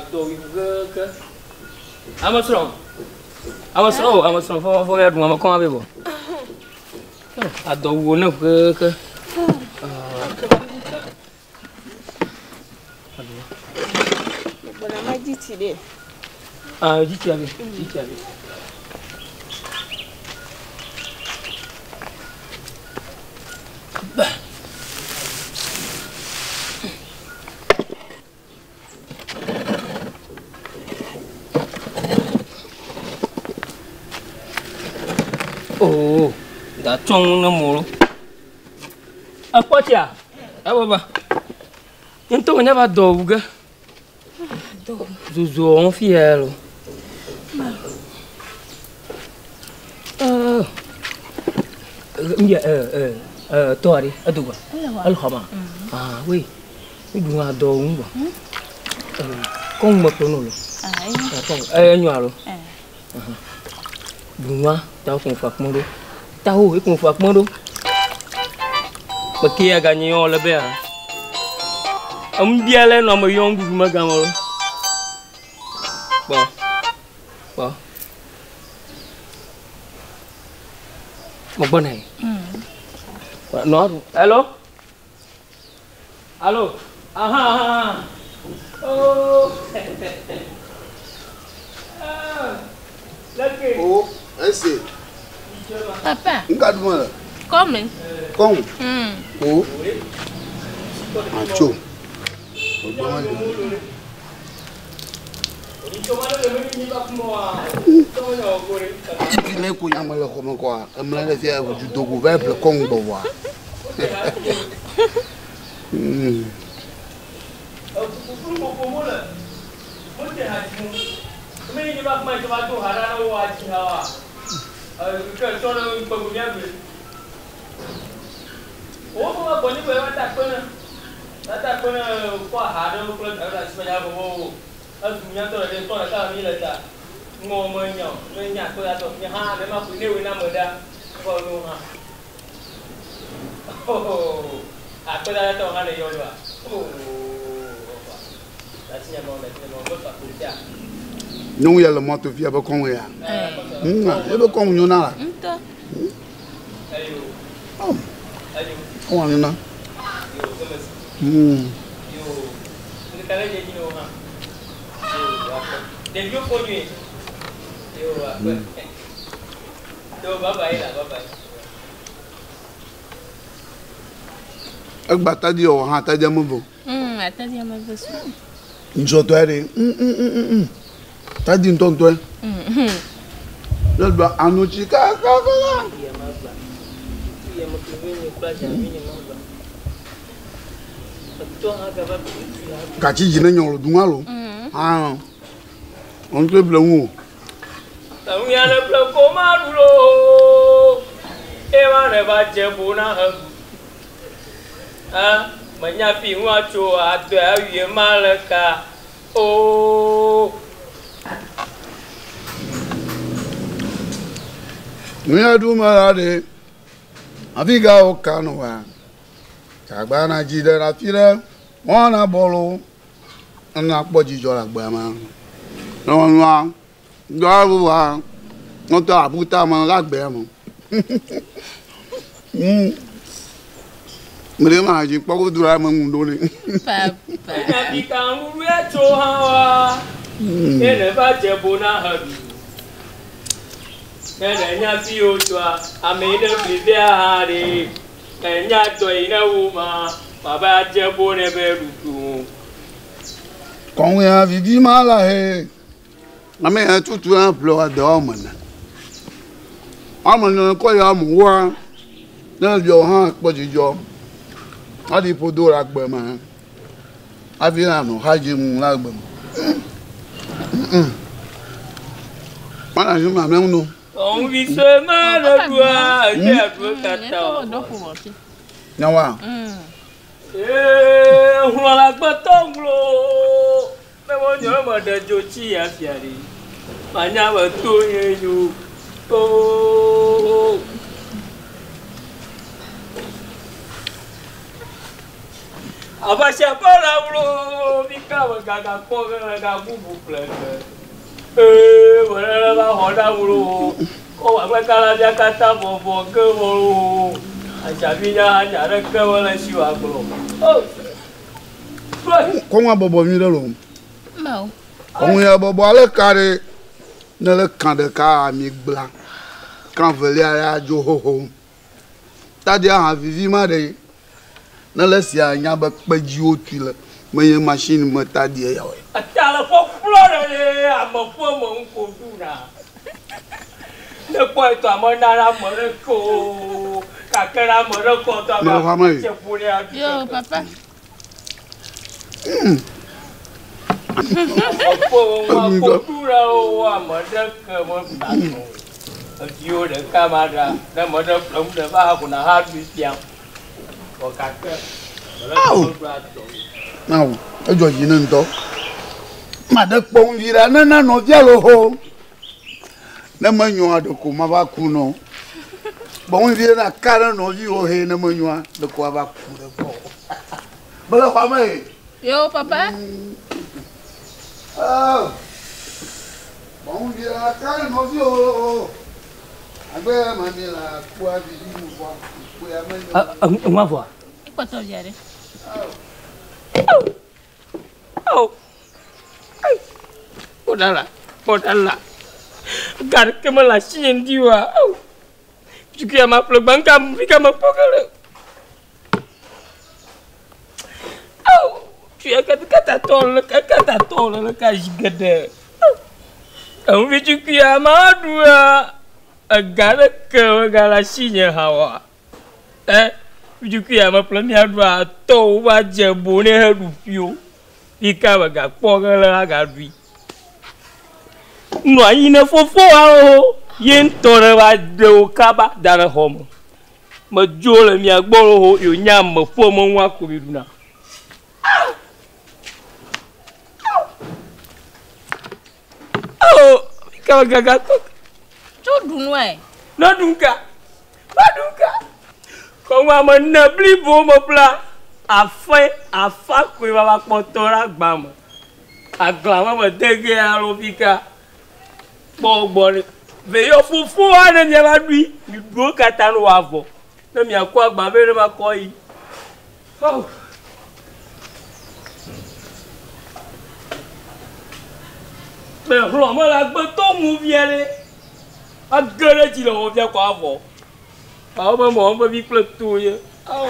Ado ke. Amasron. Faut faire moi comment avec vous. Ado wo ne ke. Bona ma jiti de. Ah, jiti abi. Oh, dah cong nemu. Apa cia? Apa ba? Yang tu hanya bado juga. Zuzu on fiel. Tori, aduh. Alhama. Ah, wei. Ibu ngado umba. Kong makrono lo. Kong, nyualo. Bunga, tahu kung fak mo do. Tahu kung fak mo do. Bakia ganyo lebe ah. Dia le no mo yong bu magamo. Ba. Mo bonai. Ba no. Hello? Aha. Oh. Lagi. Oh, esse. Papa. Enggak ada. Come. Come. Oh. Acho. Ini ku yang malah kau mengkau, emang dia wujud Togo, berapa kong bawa. Ini bak mai coba tu harana wajib hawa. Ke sono pengunya be. Oh, kau boleh buat tak pernah. Tak pernah kau harana kalau ada sebanyak apa. Punya tu ada tu ada kami lah. Ngomongnya, menyak tu atau nyaha, memang punya wina muda. Kau lu ha. Oh, aku dah tahu hal yang dua. Oh, dah siapa tak kerja. Não ia lá moto via para com ela. Eu vou com o Nuna. Então. Com a Nuna. Agba tadi o ha tadi amubo. Tadi amubo. Njoto ere. Tadi ntonto. Lọ́dọ̀ anochi kakakala. Kachi jine nyoro dungalo. Ah. On te blanco. Tahu yang le blanco malulo. Ewa ne baca puna ham. Ah, menyapi wacu ada awi malaka. Oh. Nuya du marade. Afiga o kanwa. Kagbana jide na fire. Wona bolo. Ana poji jora gba ma. No nwa. Garu wa. No to abuta ma lagbe mo. Mire ma ji pogo dura mo ngundo ni. Papa. Na bi kan ru eto hawa. Ene ba je bona hadu. Nya fi otua amene bibia hari nya to ina wuma baba je bo ne be rutu kon ya vivi mala he na me tutu an plo ado mona amon ko ya mu wa na bi o han pojijo adi podora gbe ma afi na no haji mu la gbe mana ju ma me no on vit seulement le doigt j'ai kata nyawa on la gbotonglo me wonyo mo de jochi afiari manya wa to yeyu oh abasha para bro Oh, vika gaga koga gaga bubu plein. Voilà la honda bulu. Oh, apa kalau dia kata bobo ke bulu. Ajabinya hanya ada ke wala siwa bulu. Oh. Comment bobo mi lo? Non. On ya bobo ale kare na le kan de ka mi blanc. Quand veut aller jo ho ho. Tadi a vivi ma de. Na le sia nya ba peji otu le. Me machine me tadi ya we. Atala fo flore amo fo mo nko duna. Ne po to amona ra mo re ko. Kakera mo re ko to ba. Yo, papa. Opo mo dura o amo de ke mo ba. Yo de camera, na mo de plum de ba ko na ha bi tiam. O kakera. Now, I just didn't talk. Mother Pongira, Nana, no yellow hole. The man you are the Kumavakuno. But when you're a Karen or you, hey, no man you are the Kuavaku. But how may Yo, papa. Oh, bon, you're a Karen of you. I bear my meal, what did you want? E quanto viene? Oh. Podala. Gar que me la chien diwa. Oh. Tu qui ma plug banka fika ma pokale. Oh. Tu as kataton le ka jigade. Oh, vi tu qui ma dua. Gar que la chien hawa. Tu qui ma première dua to wa je bonne rufio. Ika baga pokale ga dui. No ina fofo o yen tore wa de kaba dara homo ma jole mi agboro ho yo nyam ma fo mo wa ko biduna oh ka gaga to dunu ai no dunka badunka ko wa mo na blibo mo pla afin afa ko wa potora gbamo aglama mo dege aro fika Bon, veio fufu ana nya badui, mi do kata no avo. Na mi akwa agba be ma koi. Oh. Me ro mo la gbe to mu viere. Agere ti lo via kwa avo. Ba mo bi pleto ye. Au.